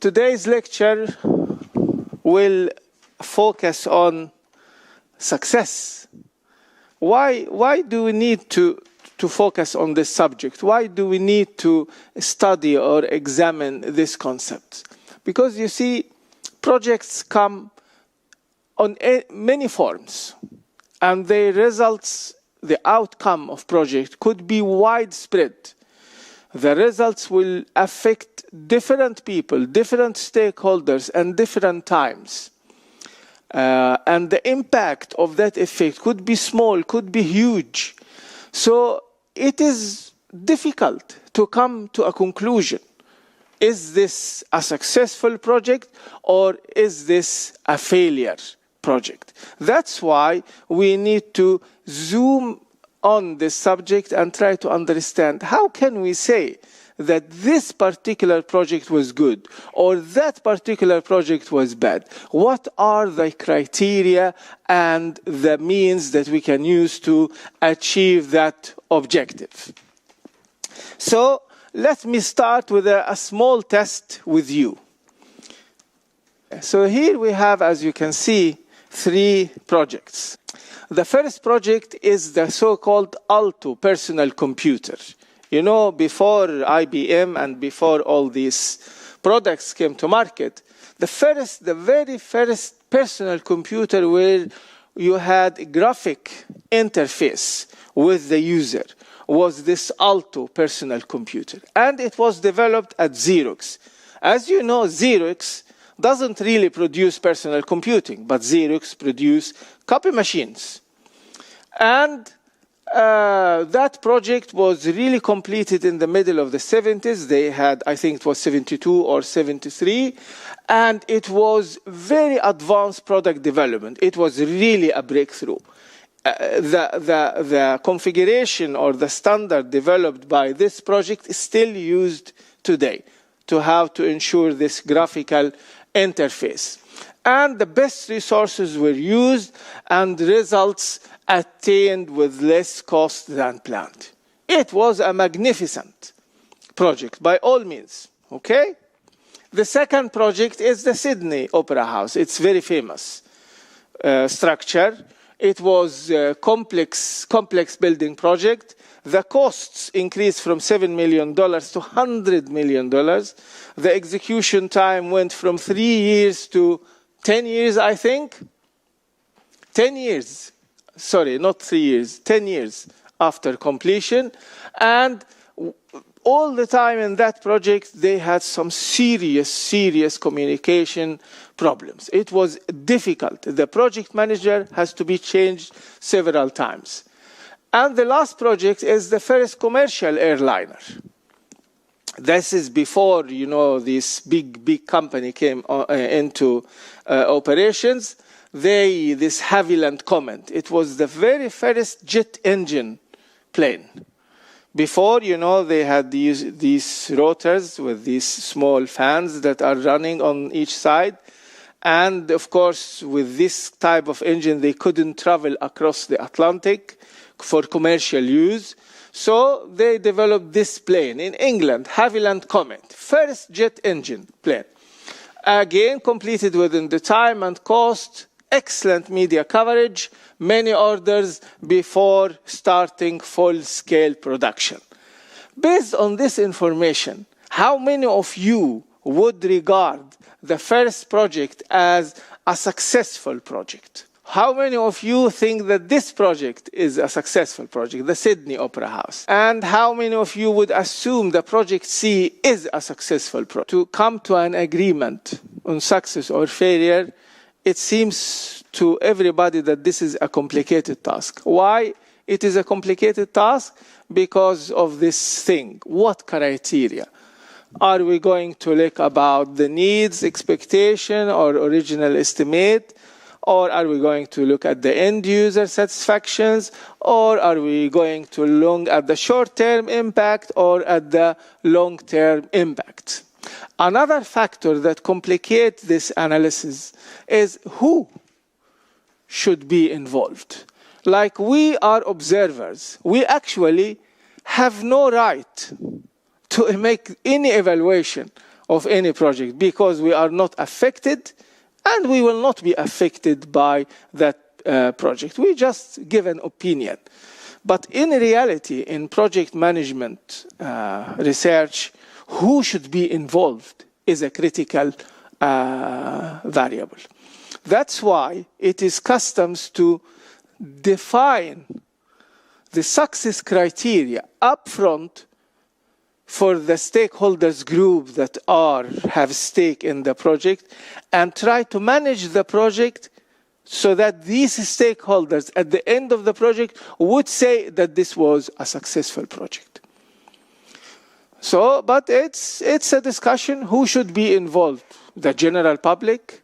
Today's lecture will focus on success. Why do we need to focus on this subject? Why do we need to study or examine this concept? Because you see, projects come on many forms, and the results, the outcome of project could be widespread. The results will affect different people, different stakeholders, and different times. And the impact of that effect could be small, could be huge. So it is difficult to come to a conclusion. Is this a successful project or is this a failure project? That's why we need to zoom on this subject and try to understand how can we say that this particular project was good or that particular project was bad. What are the criteria and the means that we can use to achieve that objective? So let me start with a small test with you. So here we have, as you can see, 3 projects. The first project is the so-called Alto personal computer. You know, before IBM and before all these products came to market, the very first personal computer where you had a graphic interface with the user was this Alto personal computer. And it was developed at Xerox. As you know, Xerox doesn't really produce personal computing, but Xerox produce copy machines. And that project was really completed in the middle of the 70s. They had, I think it was 72 or 73. And it was very advanced product development. It was really a breakthrough. The configuration or the standard developed by this project is still used today to how to ensure this graphical interface. And the best resources were used and results attained with less cost than planned. It was a magnificent project by all means, okay? The second project is the Sydney Opera House. It's very famous structure. It was a complex building project. The costs increased from $7 million to $100 million. The execution time went from 3 years to 10 years, I think. 10 years. Sorry, not 3 years. 10 years after completion. And all the time in that project, they had some serious communication problems. It was difficult. The project manager has to be changed several times. And the last project is the first commercial airliner. This is before, you know, this big company came into operations. This Havilland Comet. It was the very first jet engine plane. Before, you know, they had these rotors with these small fans that are running on each side. And, of course, with this type of engine, they couldn't travel across the Atlantic for commercial use. So they developed this plane in England, Havilland Comet, first jet engine plane. Again, completed within the time and cost, excellent media coverage, many orders before starting full-scale production. Based on this information, how many of you would regard the first project as a successful project? How many of you think that this project is a successful project, the Sydney Opera House? And how many of you would assume the project C is a successful project? To come to an agreement on success or failure, it seems to everybody that this is a complicated task. Why it is a complicated task? Because of this thing. What criteria? Are we going to look about the needs, expectation, or original estimate? Or are we going to look at the end user satisfactions? Or are we going to look at the short-term impact or at the long-term impact? Another factor that complicates this analysis is who should be involved. Like, we are observers. We actually have no right to make any evaluation of any project because we are not affected and we will not be affected by that project. We just give an opinion. But in reality, in project management research, who should be involved is a critical variable. That's why it is customs to define the success criteria upfront for the stakeholders group that have stake in the project and try to manage the project so that these stakeholders at the end of the project would say that this was a successful project. So, but it's a discussion who should be involved, the general public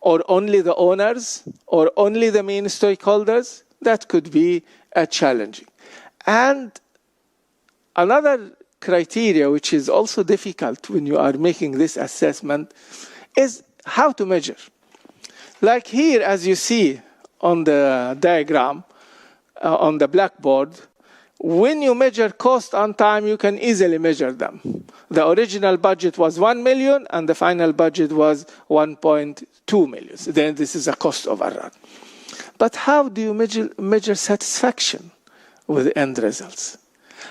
or only the owners or only the main stakeholders. That could be challenging. And another criteria which is also difficult when you are making this assessment is how to measure. Like here, as you see on the diagram on the blackboard, when you measure cost on time, you can easily measure them. The original budget was 1 million and the final budget was 1.2 million. Then this is a cost overrun. But how do you measure satisfaction with the end results?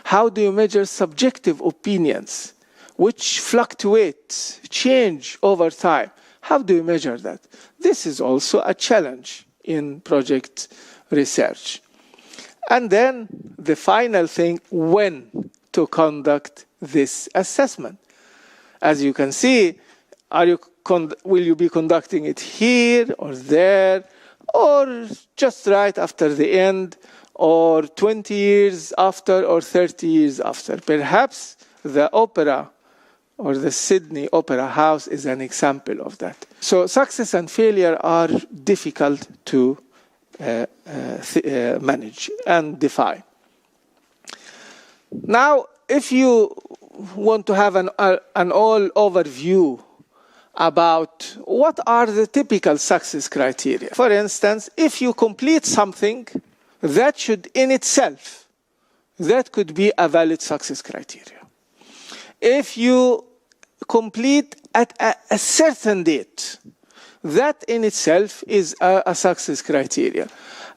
How do you measure subjective opinions, which fluctuate, change over time? How do you measure that? This is also a challenge in project research. And then the final thing, when to conduct this assessment. As you can see, will you be conducting it here or there, or just right after the end, or 20 years after, or 30 years after? Perhaps the opera or the Sydney Opera House is an example of that. So success and failure are difficult to manage and define. Now, if you want to have an all overview about what are the typical success criteria. For instance, if you complete something, that should in itself, that could be a valid success criteria. If you complete at a certain date, that in itself is a success criteria.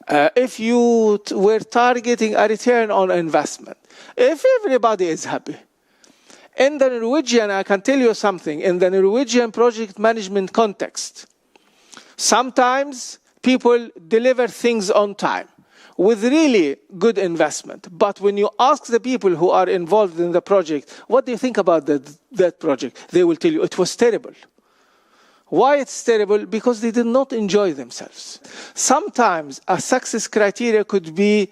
If you were targeting a return on investment, if everybody is happy. In the Norwegian, I can tell you something, in the Norwegian project management context, sometimes people deliver things on time with really good investment. But when you ask the people who are involved in the project, what do you think about that project? They will tell you it was terrible. Why it's terrible? Because they did not enjoy themselves. Sometimes a success criteria could be,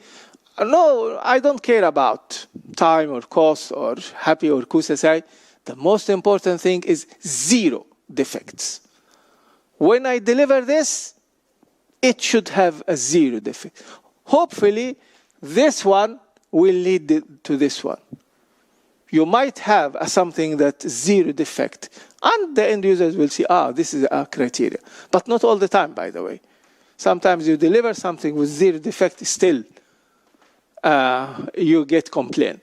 no, I don't care about time or cost or happy or kusasai. The most important thing is 0 defects. When I deliver this, it should have a 0 defect. Hopefully, this one will lead to this one. You might have something that's 0 defect, and the end users will see, this is a criteria. But not all the time, by the way. Sometimes you deliver something with 0 defect, still you get complaint.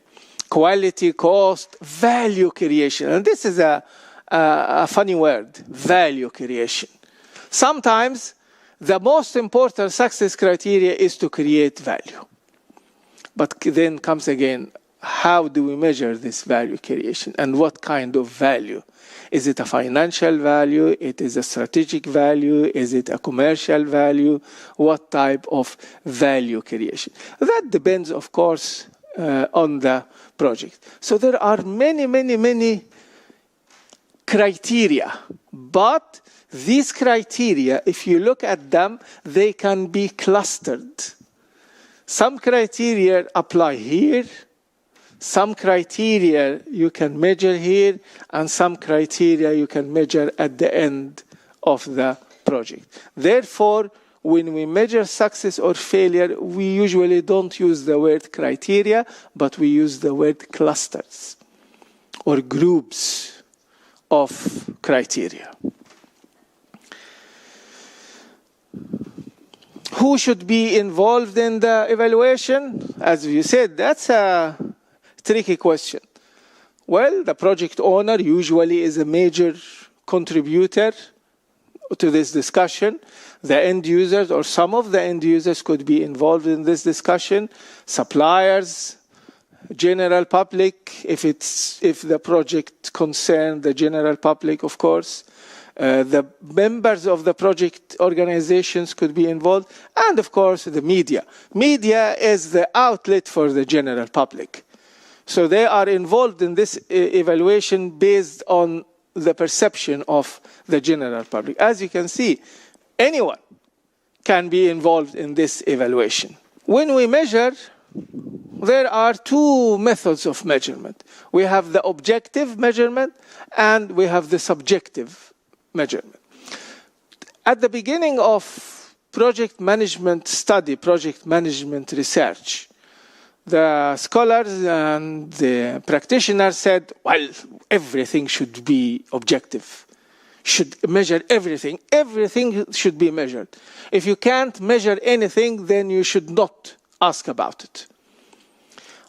Quality, cost, value creation. And this is a funny word, value creation. Sometimes the most important success criteria is to create value. But then comes again, how do we measure this value creation and what kind of value? Is it a financial value? It is a strategic value? Is it a commercial value? What type of value creation? That depends, of course, on the project. So there are many criteria. But these criteria, if you look at them, they can be clustered. Some criteria apply here. Some criteria you can measure here, and some criteria you can measure at the end of the project. Therefore, when we measure success or failure, we usually don't use the word criteria, but we use the word clusters or groups of criteria. Who should be involved in the evaluation? As you said, that's a tricky question. Well, the project owner usually is a major contributor to this discussion. The end users or some of the end users could be involved in this discussion. Suppliers, general public, if the project concerns the general public, of course. The members of the project organizations could be involved, and of course the media. Media is the outlet for the general public. So they are involved in this evaluation based on the perception of the general public. As you can see, anyone can be involved in this evaluation. When we measure, there are two methods of measurement. We have the objective measurement and we have the subjective measurement. At the beginning of project management study, project management research, the scholars and the practitioners said, well, everything should be objective, should measure everything. Everything should be measured. If you can't measure anything, then you should not ask about it.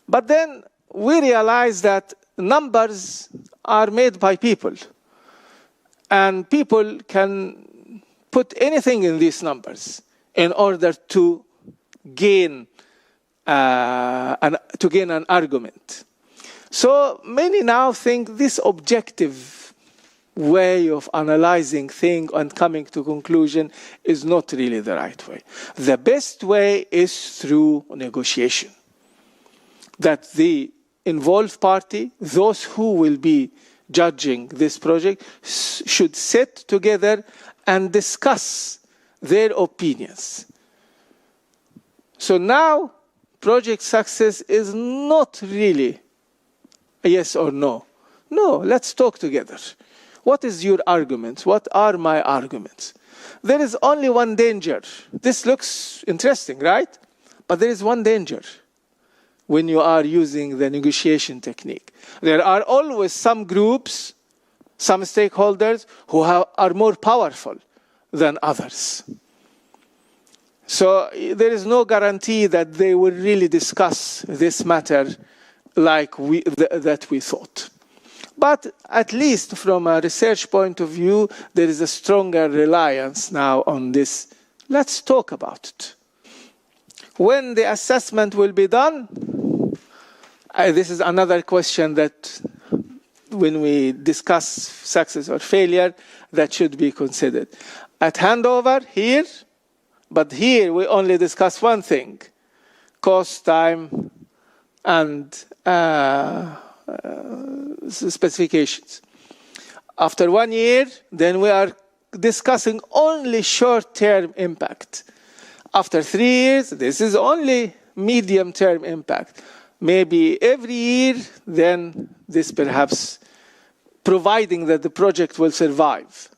But then we realized that numbers are made by people. And people can put anything in these numbers in order to gain an argument. So many now think this objective way of analyzing things and coming to conclusion is not really the right way. The best way is through negotiation. That the involved party, those who will be judging this project, should sit together and discuss their opinions. So now, project success is not really a yes or no. No, let's talk together. What is your argument? What are my arguments? There is only one danger. This looks interesting, right? But there is one danger when you are using the negotiation technique. There are always some groups, some stakeholders who are more powerful than others. So there is no guarantee that they will really discuss this matter like that we thought. But at least from a research point of view, there is a stronger reliance now on this. Let's talk about it. When the assessment will be done, this is another question that when we discuss success or failure, that should be considered. At handover, here, but here we only discuss one thing, cost, time, and specifications. After 1 year, then we are discussing only short-term impact. After 3 years, this is only medium-term impact. Maybe every year, then this perhaps, providing that the project will survive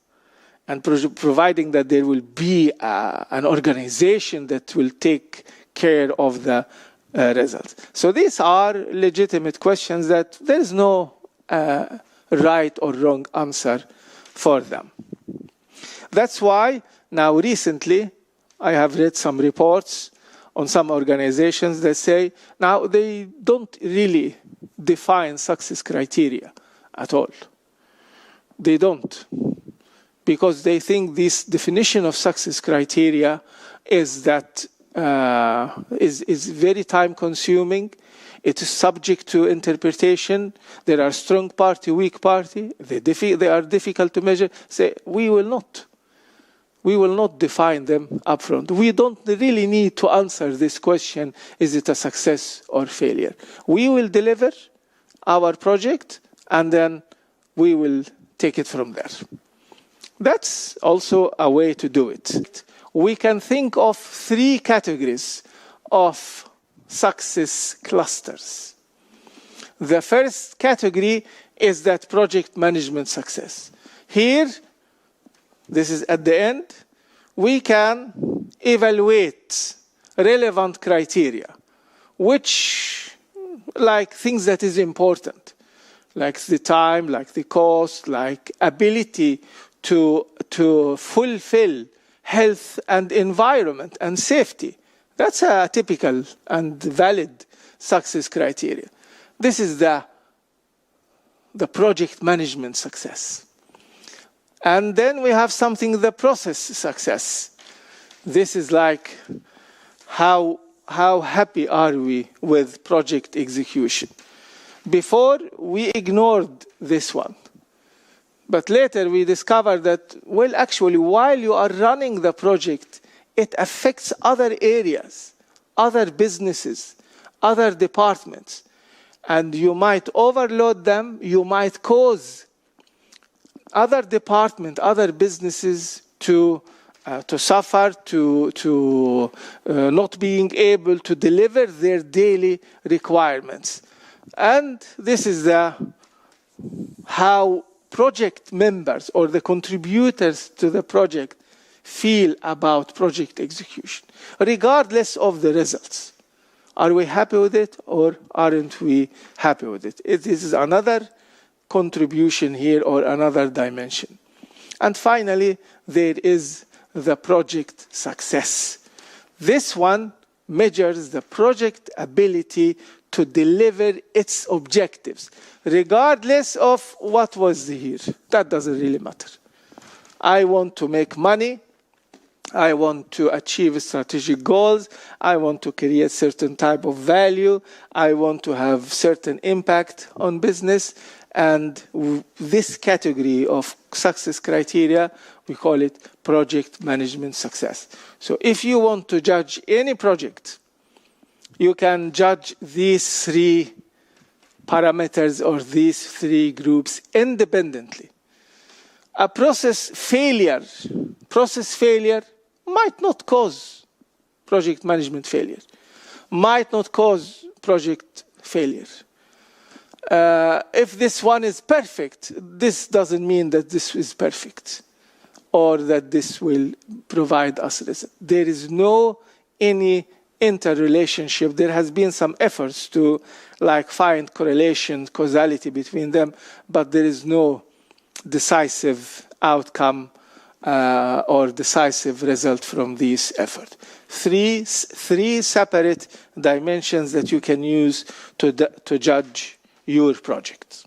and providing that there will be an organization that will take care of the results. So these are legitimate questions that there is no right or wrong answer for them. That's why now recently I have read some reports on some organizations that say now they don't really define success criteria at all. They don't. Because they think this definition of success criteria is that is very time consuming. It is subject to interpretation. There are strong party, weak party. They are difficult to measure. Say, we will not define them upfront. We don't really need to answer this question, is it a success or failure? We will deliver our project and then we will take it from there. That's also a way to do it. We can think of 3 categories of success clusters. The first category is that project management success. Here, this is at the end, we can evaluate relevant criteria, which, like things that is important, like the time, like the cost, like ability to fulfill health and environment and safety. That's a typical and valid success criteria. This is the the project management success. And then we have something, the process success. This is like how happy are we with project execution. Before, we ignored this one. But later we discovered that, well, actually, while you are running the project, it affects other areas, other businesses, other departments. And you might overload them, you might cause other departments, other businesses to suffer, to not being able to deliver their daily requirements. And this is how project members or the contributors to the project feel about project execution, regardless of the results. Are we happy with it or aren't we happy with it? This is another contribution here or another dimension. And finally, there is the project success. This one measures the project ability to deliver its objectives, regardless of what was here. That doesn't really matter. I want to make money. I want to achieve strategic goals. I want to create certain type of value. I want to have certain impact on business. And this category of success criteria, we call it project management success. So if you want to judge any project, you can judge these three parameters or these three groups independently. A process failure might not cause project management failure, might not cause project failure. If this one is perfect, this doesn't mean that this is perfect or that this will provide us result. There is no any interrelationship. There has been some efforts to find correlation, causality between them, but there is no decisive outcome or decisive result from this effort. Three separate dimensions that you can use to judge your project.